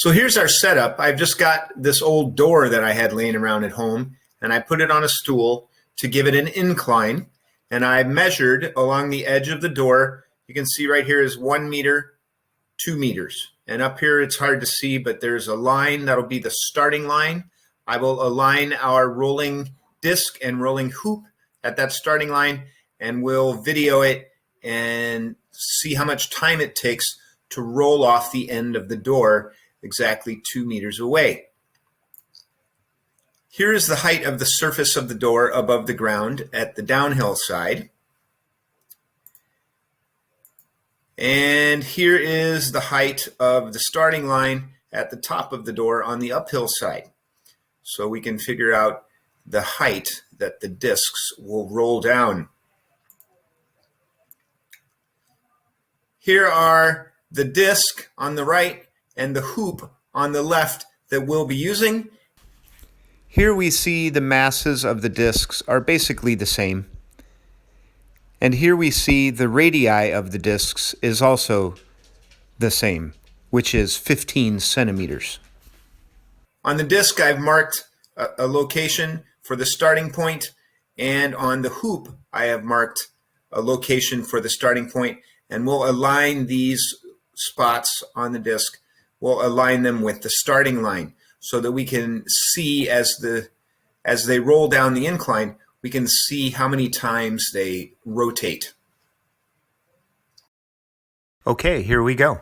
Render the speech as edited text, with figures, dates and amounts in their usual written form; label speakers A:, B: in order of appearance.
A: So here's our setup. I've just got this old door that I had laying around at home, and I put it on a stool to give it an incline. And I measured along the edge of the door. You can see right here is 1 meter, 2 meters. And up here it's hard to see, but there's a line that'll be the starting line. I will align our rolling disc and rolling hoop at that starting line, and we'll video it and see how much time it takes to roll off the end of the door exactly 2 meters away. Here is the height of the surface of the door above the ground at the downhill side. And here is the height of the starting line at the top of the door on the uphill side. So we can figure out the height that the discs will roll down. Here are the disc on the right and the hoop on the left that we'll be using. Here we see the masses of the discs are basically the same. And here we see the radii of the discs is also the same, which is 15 centimeters. On the disc, I've marked a location for the starting point, and on the hoop, I have marked a location for the starting point, and we'll align these spots on the disc. We'll align them with the starting line so that we can see as they roll down the incline, we can see how many times they rotate. Okay, here we go.